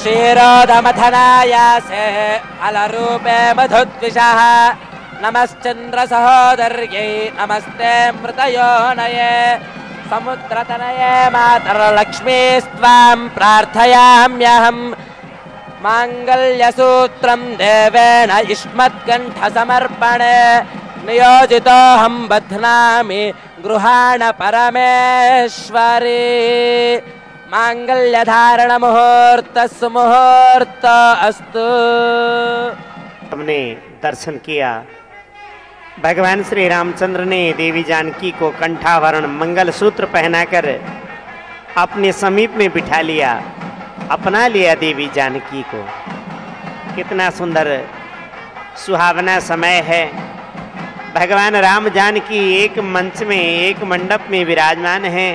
क्षीरोदमथनायासे अलरूपे मधुद्विषः नमश्चन्द्र सहोदर्यै नमस्ते मृतयोनये समुद्रतनये मातर्लक्ष्मीस्त्वां प्रार्थयाम्यहम् माङ्गल्यसूत्रं देवेन युष्मत्कण्ठसमर्पणे नियोजितोऽहं बध्नामि गृहाण परमेश्वरी मांगल्यधारण मुहूर्त सुमुहूर्त अस्तु। हमने दर्शन किया। भगवान श्री रामचंद्र ने देवी जानकी को कंठाभरण मंगल सूत्र पहनाकर अपने समीप में बिठा लिया, अपना लिया देवी जानकी को। कितना सुंदर सुहावना समय है। भगवान राम जानकी एक मंच में, एक मंडप में विराजमान हैं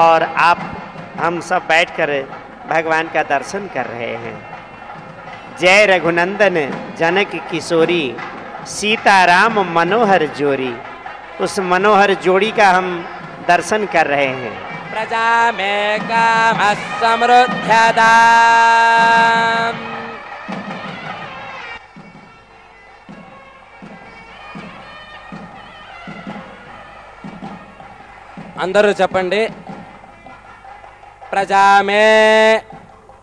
और आप हम सब बैठकर भगवान का दर्शन कर रहे हैं। जय रघुनंदन जनक किशोरी सीताराम मनोहर जोड़ी, उस मनोहर जोड़ी का हम दर्शन कर रहे हैं। प्रजा में काम समृद्ध्यताम् అందరూ చెప్పండి ప్రజామే,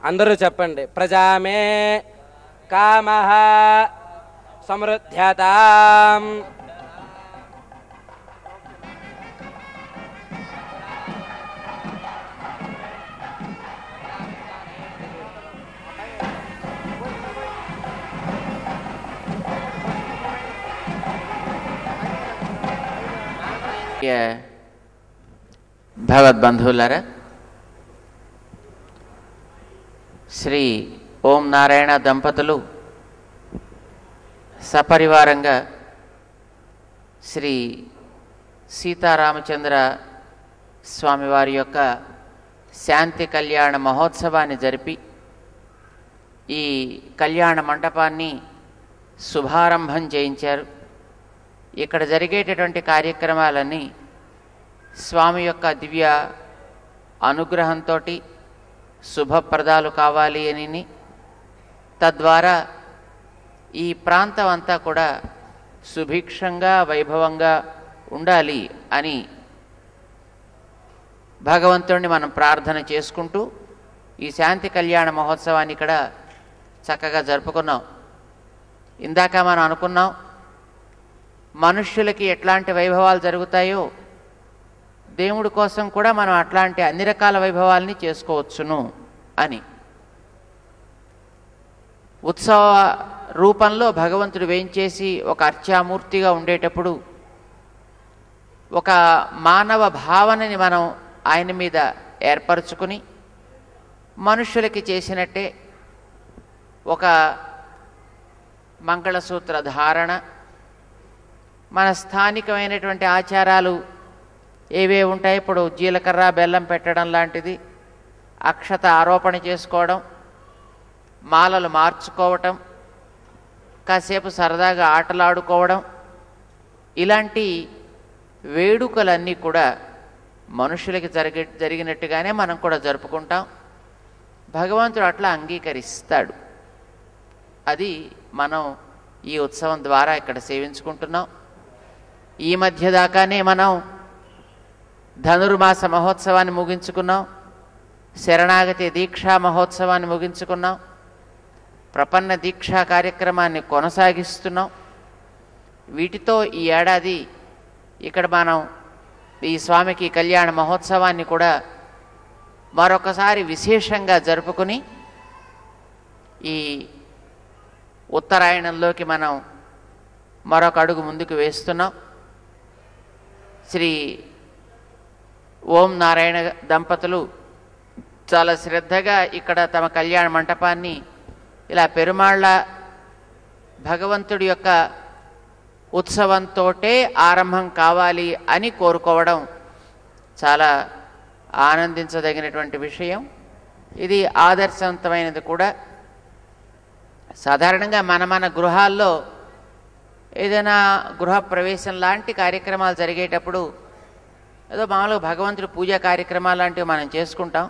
అందరూ చెప్పండి ప్రజామే కామః సమృద్ధ్యతాం। భగవద్బంధువులారా, శ్రీ ఓం నారాయణ దంపతులు సపరివారంగా శ్రీ సీతారామచంద్ర స్వామివారి యొక్క శాంతి కళ్యాణ మహోత్సవాన్ని జరిపి ఈ కళ్యాణ మంటపాన్ని శుభారంభం చేయించారు. ఇక్కడ జరిగేటటువంటి కార్యక్రమాలన్నీ స్వామి యొక్క దివ్య అనుగ్రహంతో శుభప్రదాలు కావాలి అని, తద్వారా ఈ ప్రాంతం అంతా కూడా సుభిక్షంగా వైభవంగా ఉండాలి అని భగవంతుడిని మనం ప్రార్థన చేసుకుంటూ ఈ శాంతి కళ్యాణ మహోత్సవాన్ని ఇక్కడ చక్కగా జరుపుకున్నాం. ఇందాక మనం అనుకున్నాం, మనుష్యులకి ఎట్లాంటి వైభవాలు జరుగుతాయో దేవుడి కోసం కూడా మనం అట్లాంటి అన్ని రకాల వైభవాల్ని చేసుకోవచ్చును అని. ఉత్సవ రూపంలో భగవంతుడు వేయించేసి ఒక అర్చామూర్తిగా ఉండేటప్పుడు ఒక మానవ భావనని మనం ఆయన మీద ఏర్పరచుకుని మనుష్యులకి చేసినట్టే ఒక మంగళసూత్ర ధారణ, మన స్థానికమైనటువంటి ఆచారాలు ఏవే ఉంటాయి, ఇప్పుడు జీలకర్ర బెల్లం పెట్టడం లాంటిది, అక్షత ఆరోపణ చేసుకోవడం, మాలలు మార్చుకోవటం, కాసేపు సరదాగా ఆటలాడుకోవడం, ఇలాంటి వేడుకలన్నీ కూడా మనుషులకి జరిగినట్టుగానే మనం కూడా జరుపుకుంటాం. భగవంతుడు అట్లా అంగీకరిస్తాడు. అది మనం ఈ ఉత్సవం ద్వారా ఇక్కడ సేవించుకుంటున్నాం. ఈ మధ్య దాకానే మనం ధనుర్మాస మహోత్సవాన్ని ముగించుకున్నాం, శరణాగతి దీక్షా మహోత్సవాన్ని ముగించుకున్నాం, ప్రపన్న దీక్షా కార్యక్రమాన్ని కొనసాగిస్తున్నాం. వీటితో ఈ ఏడాది ఇక్కడ మనం ఈ స్వామికి కళ్యాణ మహోత్సవాన్ని కూడా మరొకసారి విశేషంగా జరుపుకుని ఈ ఉత్తరాయణంలోకి మనం మరొక అడుగు ముందుకు వేస్తున్నాం. శ్రీ ఓం నారాయణ దంపతులు చాలా శ్రద్ధగా ఇక్కడ తమ కళ్యాణ మంటపాన్ని ఇలా పెరుమాళ్ళ భగవంతుడి యొక్క ఉత్సవంతోటే ఆరంభం కావాలి అని కోరుకోవడం చాలా ఆనందించదగినటువంటి విషయం. ఇది ఆదర్శవంతమైనది కూడా. సాధారణంగా మన గృహాల్లో ఏదైనా గృహప్రవేశం లాంటి కార్యక్రమాలు జరిగేటప్పుడు ఏదో మామూలుగా భగవంతుడి పూజా కార్యక్రమాలు లాంటివి మనం చేసుకుంటాం.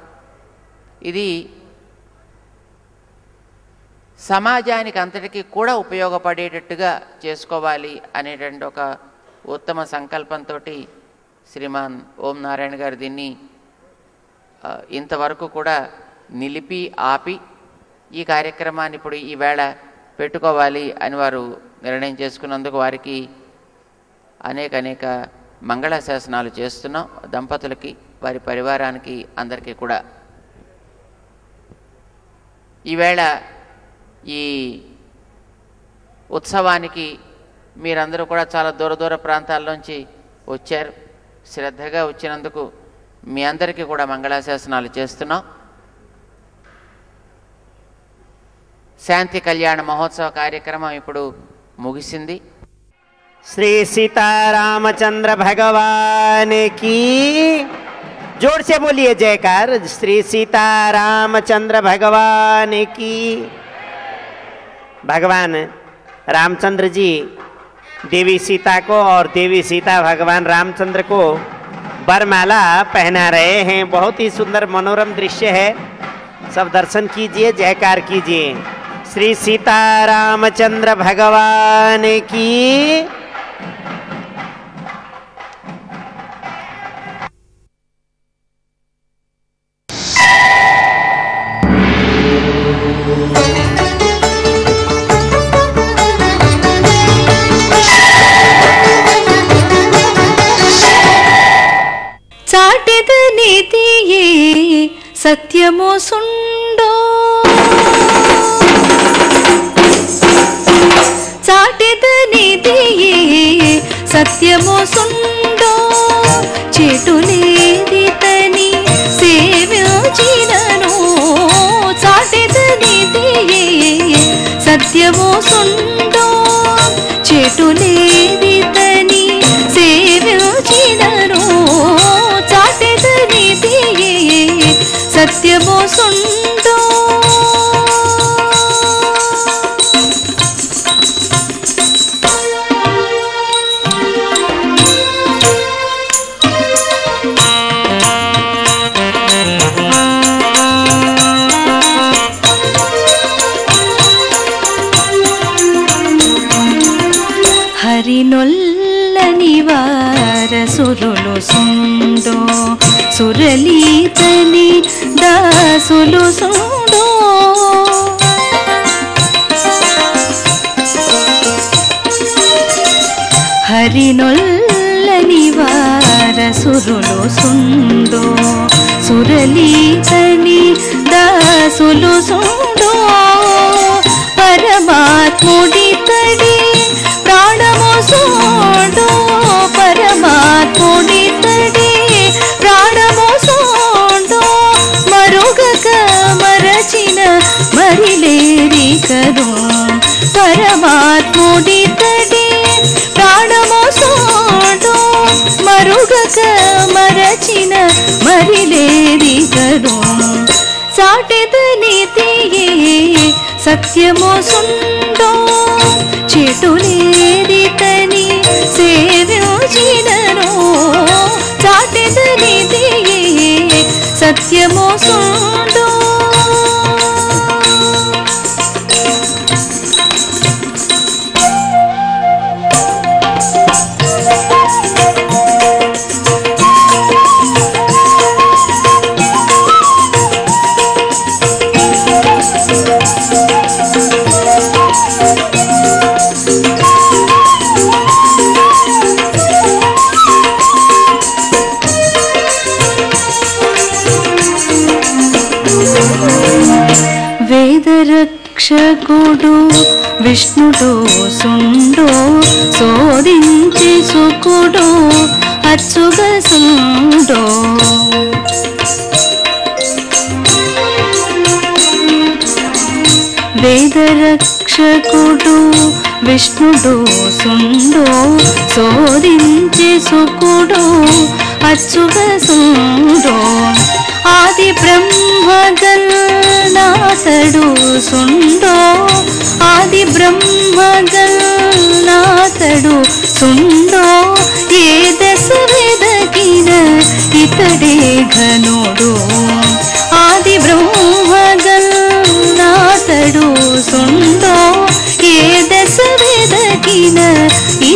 ఇది సమాజానికి అంతటికీ కూడా ఉపయోగపడేటట్టుగా చేసుకోవాలి అనేటువంటి ఒక ఉత్తమ సంకల్పంతో శ్రీమాన్ ఓం నారాయణ గారు దీన్ని ఇంతవరకు కూడా నిలిపి ఆపి ఈ కార్యక్రమాన్ని ఇప్పుడు ఈవేళ పెట్టుకోవాలి అని వారు నిర్ణయం చేసుకున్నందుకు వారికి అనేక మంగళాశాసనాలు చేస్తున్నాం. దంపతులకి, వారి పరివారానికి, అందరికీ కూడా. ఈవేళ ఈ ఉత్సవానికి మీరందరూ కూడా చాలా దూర ప్రాంతాల నుంచి వచ్చారు. శ్రద్ధగా వచ్చినందుకు మీ అందరికీ కూడా మంగళాశాసనాలు చేస్తున్నాం. శాంతి కళ్యాణ మహోత్సవ కార్యక్రమం ఇప్పుడు ముగిసింది. श्री सीतारामचंद्र भगवान की, जोर से बोलिए जयकार। श्री सीतारामचंद्र भगवान की। भगवान रामचंद्र जी देवी सीता को और देवी सीता भगवान रामचंद्र को वरमाला पहना रहे हैं। बहुत ही सुंदर मनोरम दृश्य है, सब दर्शन कीजिए, जयकार कीजिए। श्री सीतारामचंद्र भगवान की। చాటెద నీతియే సత్యమో సుండో, చాటెద నీతియే సత్యమో సుండో, చెటులేదితని సేవించినను. చాటెద నీతియే సత్యమో సుండో, చెటులేదితని సేవించినను. చాటెద నీతియే సత్యమో సుండో. హరినొల్లని వారసురులు సుండో, సురలీతని దాసులు సుండో. హరినొల్లని వారసురులు సుండో, సురలీతని దాసులు సుండో. పరమాత్ముడితడి ప్రాణము సోడో, పరమాత్ముడితడి ప్రాణము సోడో. మరుగక మరచిన మరిలేరి కదు, పరమాత్ముడితడి ప్రాణము సోడో. మరుగక మరచిన మరిలేరి కదు. చాటెద నీతియే సత్యమో సుండో, చెటులేదితని సేవించినను. చాటెద నీతియే సత్యమో సుండో. వేదరక్షకుడు విష్ణుడు సుండో, శోధించి సుకుడు అచ్చుగ సుండో. వేదరక్షకుడు విష్ణుడు సుండో, శోధించి సుకుడు అచ్చుగ సుండో. ఆది బ్రహ్మగల్నాథడు సుండో, ఆది బ్రహ్మగల్నాథడు సుండో. ఏ దశ వెదకిన ఇతడే ఘనుడు. ఆది బ్రహ్మగల్నాథడు సుండో,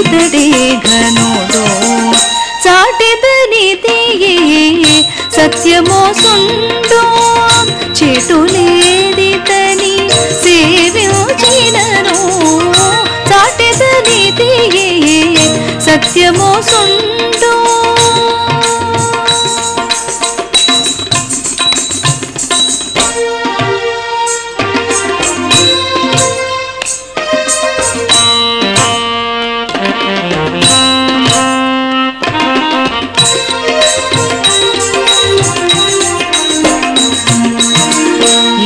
ఇతడే ఘనుడు చాటెదనిదియే సత్యమో సుండో చెటులేదితని సేవించినను చాటెదనిదియే సత్యమో సుండో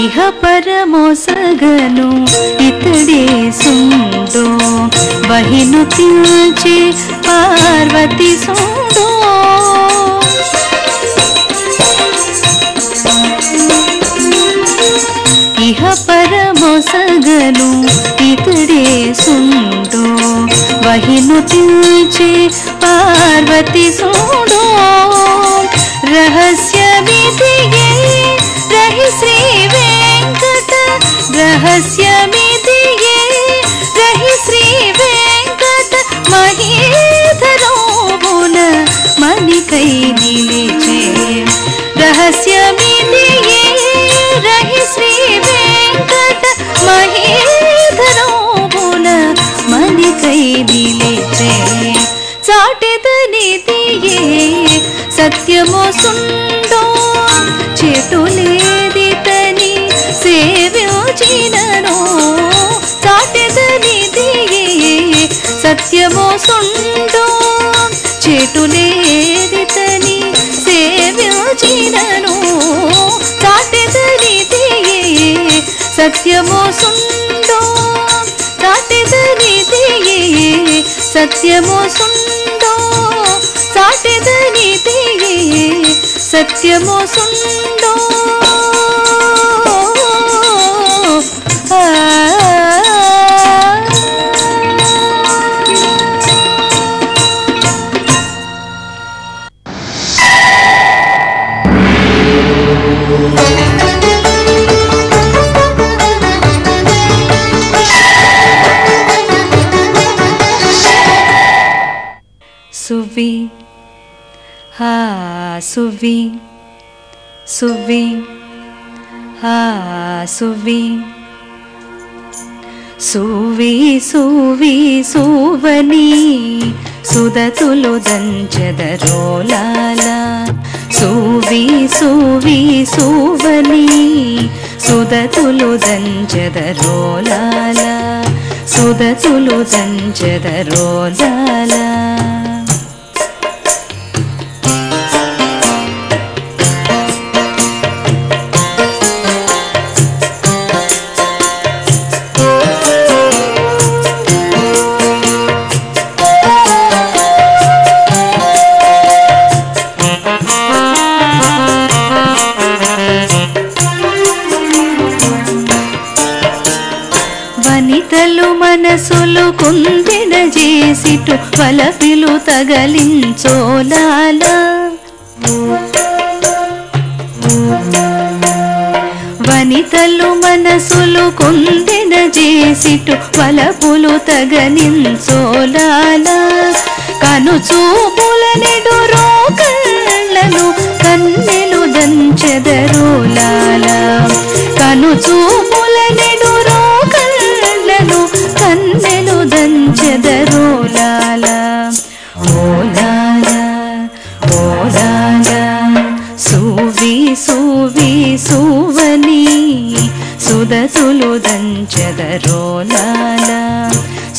ఇహ పరమోసగను ఇతడే సుండో బహిను తిల్చి పార్వతి సుండో ఇహ పరమోసగను ఇతడే సుండో బహిను తిల్చి పార్వతి సుండో రహస్యమిదియే రహి శ్రీ వెంకట రహస్యమిదియే రహి శ్రీ వెంకట మహేధరోమున మణికై నిలిచే రహస్యమిదియే రహి శ్రీ వెంకట మహేధరోమున మణికై నిలిచే చాటెదనిదియే సత్యమో సుండో చెటులేదితని సేవ్యోచినను చాటెదనిదియే సత్యమో సుండో చెటులేదితని సేవ్యోచినను చాటెదనిదియే సత్యమో సుండో చాటెదనిదియే సత్యమో సుండో చాటెదనిదియే సత్యమో సుండో సువి హా సువి సువి హా సువి సువి సువి సువని సుదతులు దంచెదరోలాల సువి సువి సువని సుదతులు దంచెదరోలాల సుదతులు దంచెదరోలాల వనితలు మనసులు కుందిన చేసిటు వలపిలు తగలించోలాల వనితలు మనసులు కుందిన చేసిటు వలపులు తగలించోలాల కనుచూపుల నెడురో కళ్ళను కన్నెలు దంచెదరోలాల కనుచూపుల నెడురో కళ్ళను కన్నెలు దంచెదరోలాల ఓలాల ఓలాల సువి సువి సువని సుదతులు దంచెదరోలాల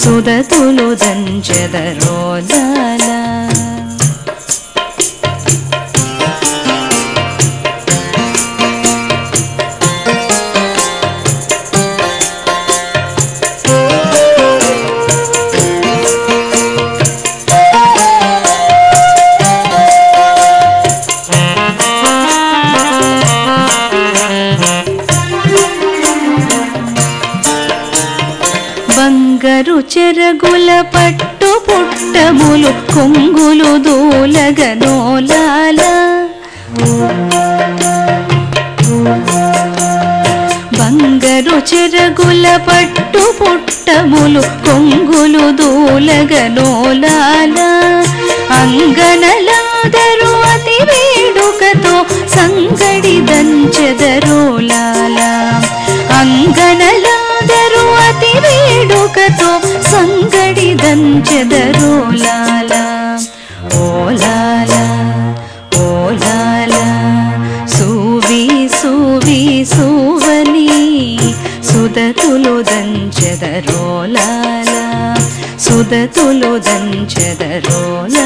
సుదతులు దంచెదరోలాల బంగరు చెరగుల పట్టు పుట్టములు కొంగులు దూలగనోలాల బంగరు చెరగుల పట్టు పుట్టములు కొంగులు దూల తొలగనోలాల అంగనలాదరు అతి వేడుకతో సంగడి దంచెదరోలాల అంగనలాదరు అతి వేడుకతో సంగడి దంచెదరోలాల ఓలాల ఓలాల సూవి సూవి సూవని సుదతులు దంచెదరోలాల సుదతులు దంచెదరోలాల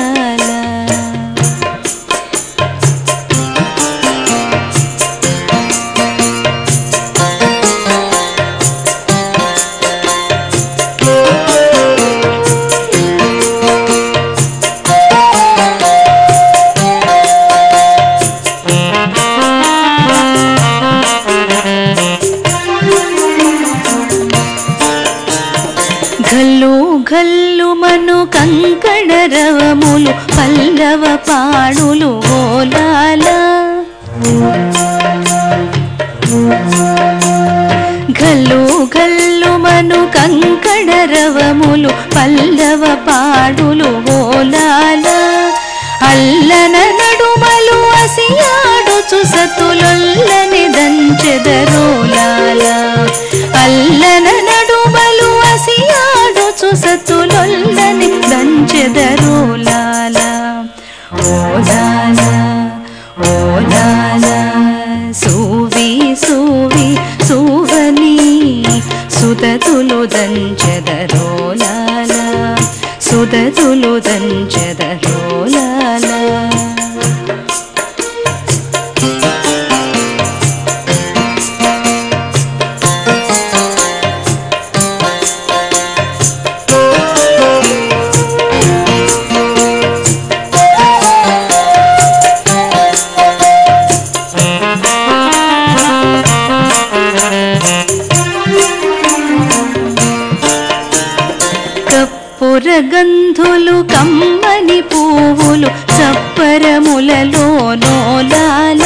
గల్లుమను కంకణ రవములు పల్లవ పాడులు ఓలాల గల్లుమను కంకణ రవములు పల్లవ పాడులు ఓలాల అల్లన నడుమలు అసియాడుచు సతులొల్లని దంచెదరోలాల అల్లన నడుమలు అసియాడుచు సతులొల్లని దంచెదరోలాల ఓలాల ఓలాల సూవి సూవి సూవని సుదతులు దంచెదరోలాల సుదతులు దంచెదరోలాల గంధులు కమ్మని పువ్వులు చప్పరములలో నోలాల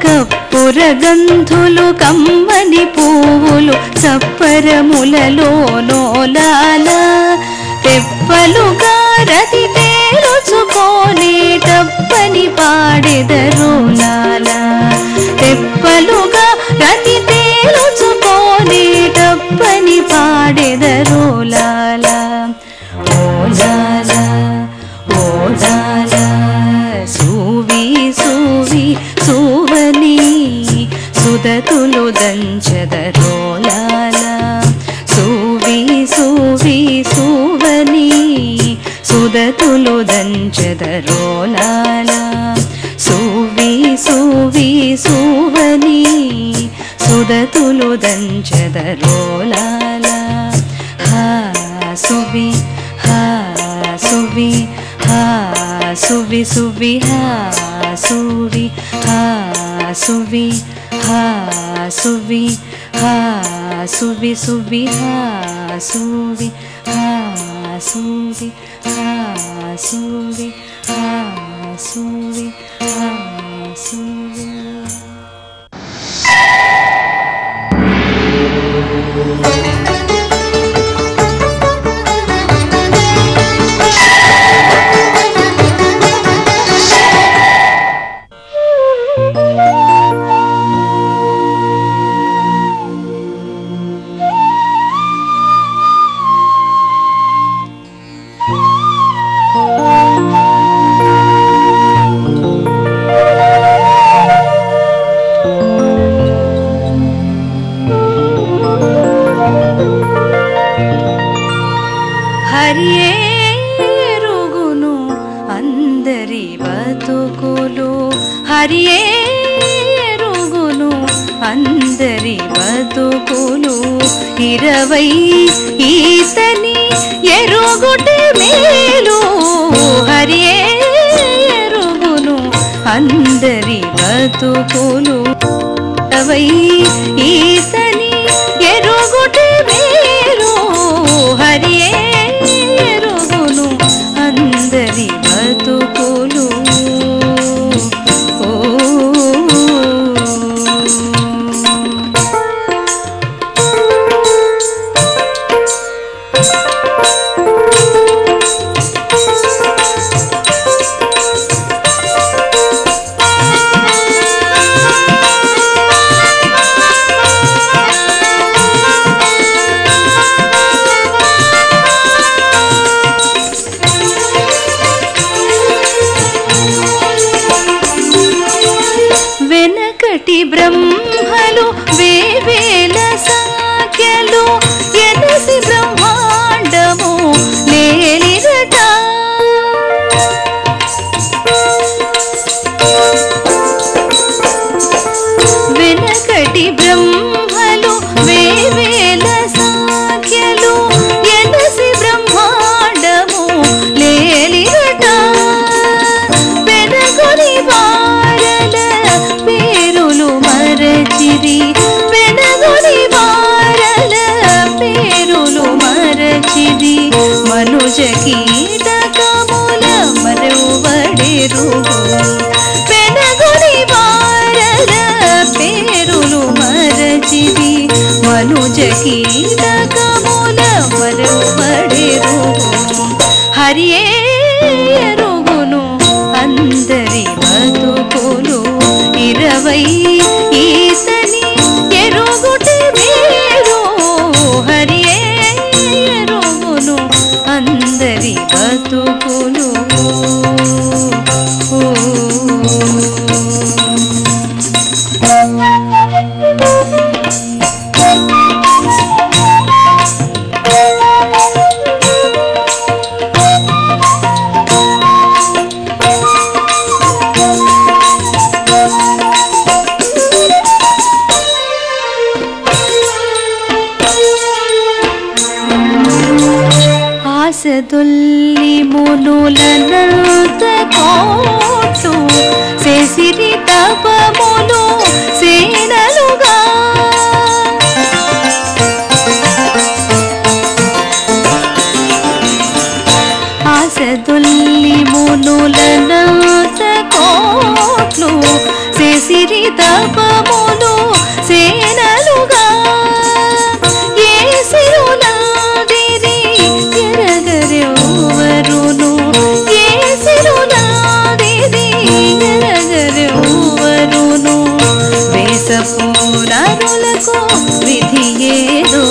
కప్పుర గంధులు కమ్మని పువ్వులు చప్పరములలో నోలాల తెప్పలుగా రతి తేరుచుకోని టప్పని పాడెదరోలాల తెప్పలుగా రతి తేరుచుకోని టప్పని పాడెదరోలాల ఓలాల ఓలాల సూవి సూవి సూవని సుదతులు దంచెదరోలాల సూవి సూవి సూవని సుదతులు దంచెదరోలాల సూవి సూవి సూవని సుదతులు దంచెదరోలాల హా సువి హా సువి హా సువి సువి హా సువి హా సువి హా సువి హా సువి సువి హా సువి హా సువి హా సువి హా సువి హా సువి హరియేరుగును అందరి బతుకులు హరియేరుగును అందరి బతుకులు 20 ఈతని ఎరుగుటే మేలు హరియేరుగును అందరి బతుకులు 20 ఈతని ఎరుగుటే మేలు హరియేరుగును అందరి బతుకులు జగీతకముల మరువడెరుగును హరియే ఎరుగును అందరి బతుకులు 20 ఈతని ఎరుగుటే వేరు హరియే ఎరుగును అందరి బతుకులు ఆసదొల్లి మునులనంత కోటు చేసిరి తపములు సేనలుగా ఆసదొల్లి మునులనంత కోట్లు చేసిరి తపములు సేనలుగా ఏ సిరులాదిరి ఎరగరెవ్వరును ఏ సిరులాదిరి ఎరగరెవ్వరును వేసపురారులకు విధి ఏదో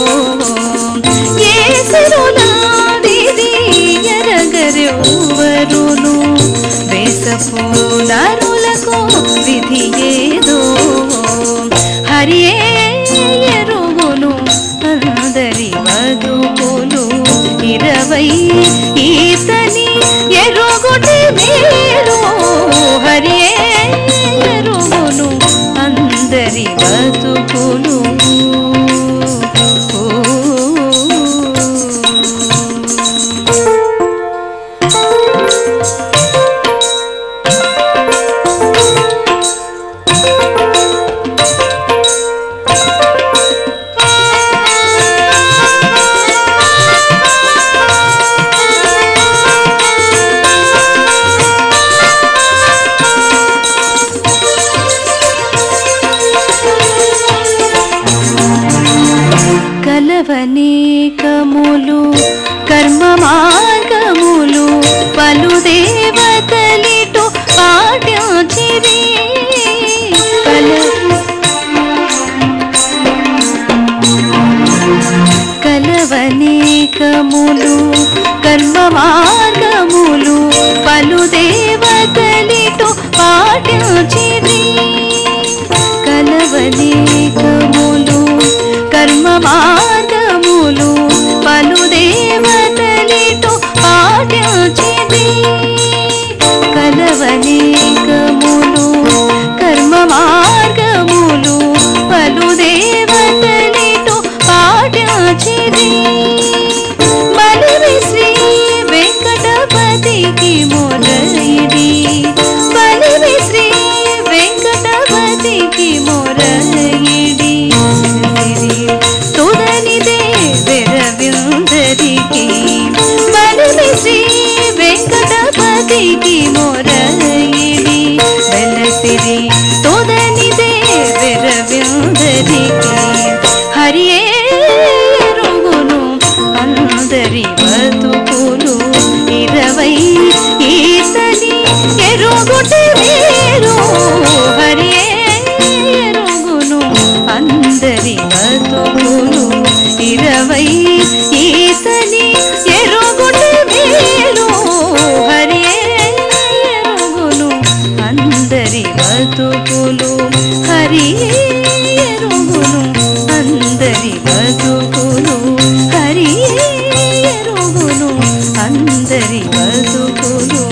ఏ సిరులాదిరి ఎరగరెవ్వరును వేసపురారులకు విధి ఏదో హరియే ఎరుగును అందరి బతుకులు 20 ఈతని ఎరుగుటే వేరు హరియే ఎరుగును అందరి బతుకులు కలవనేకములు కర్మ మార్గములు పలు దేవతలిటు పాటించిరి కలవనేకములు కర్మ మార్గములు పలు దేవతలిటు పాటించిరి కలవనేకములు కర్మ మార్గములు పలు దేవతలిటు పాటించిరి కలవనేకములు కర్మ మార్గములు పలు దేవతలిటు పాటించిరి బలివి శ్రీ వెంకటపతికి మొరయిడి బలివి శ్రీ వెంకటపతికి మొరయిడి తుదనిదే వెరవిందరికి బలివి శ్రీ వెంకటపతికి మొరయిడి వెలసిరి తుదనిదే వెరవిందరికి హరియే ఎరుగును అందరి బతుకులు 20 ఈతని ఎరుగుటే వేరు హరియే ఎరుగును అందరి బతుకులు 20 ఈతని ఎరుగుటే వేరు హరియే ఎరుగును అందరి బతుకులు హరియే ఎరుగును అందరి బతుకులు హరియే ఎరుగును అందరి బతుకులు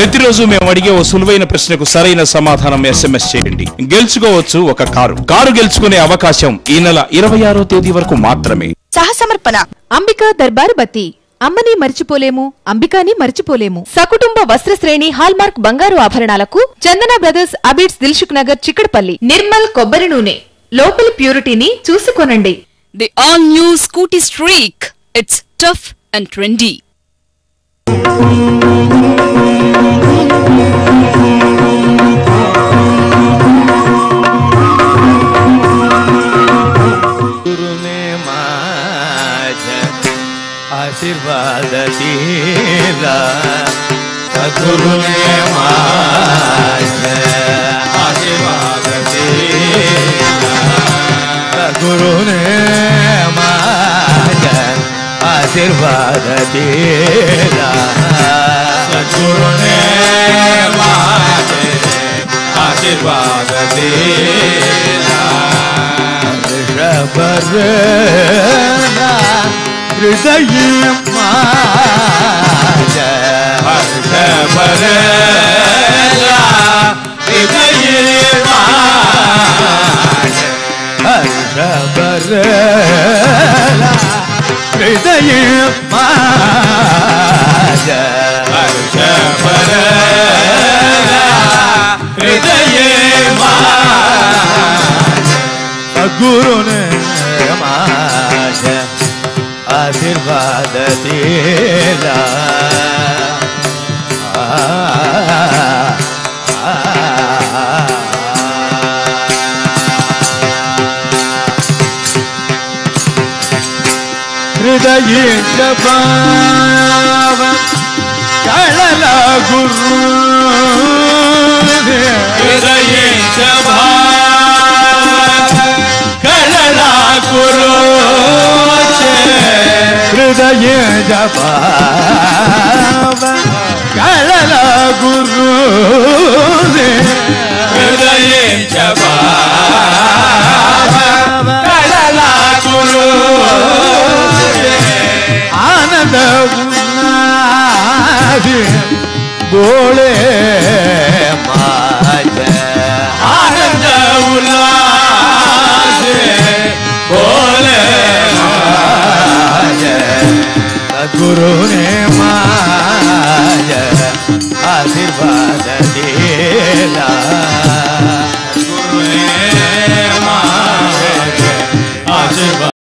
ప్రతిరోజు మేము అడిగే ఓ సులువైన ప్రశ్నకు సరైన సమాధానం SMS చేయండి. గెలుచుకోవచ్చు ఒక కారు గెలుచుకునే అవకాశం ఈ నెల 26వ తేదీ వరకు మాత్రమే. సహసమర్పణ అంబికా దర్బార్ బత్తి. అమ్మని మర్చిపోలేము, అంబికాని మర్చిపోలేము. సకుటుంబ వస్త్ర శ్రేణి హాల్మార్క్ బంగారు ఆభరణాలకు చందన బ్రదర్స్, అబిడ్స్, దిల్సుఖ్ నగర్, చిక్కడపల్లి. నిర్మల్ కొబ్బరి నూనె, లోపలి ప్యూరిటీని చూసుకొనండి. The all new Scooty Streak. It's tough and trendy. आशीर्वाद दिला सद्गुरुने माझे आशीर्वाद दिला सद्गुरुने माझे आशीर्वाद दिला सद्गुरुने माझे आशीर्वाद दिला ऋषभरला हृदय माझ्या हर्षभरला हृदय माझ्या हर्षभरला हृदय माझ्या हर्षभरला हृदय माझ्या गुरुने माझ्या आशीर्वाद दिला हृदय भाव कळला गुरु हृदय भाव कळला गुरु हृदय जबाब कळला गुरु हृदय जबाब कळला गुरु आनंद उन्हादी बोळे माझे आनंद उल्हासे बोले गुरुने माझ्या आशीर्वाद दिला गुरुने माझ्या आशीर्वाद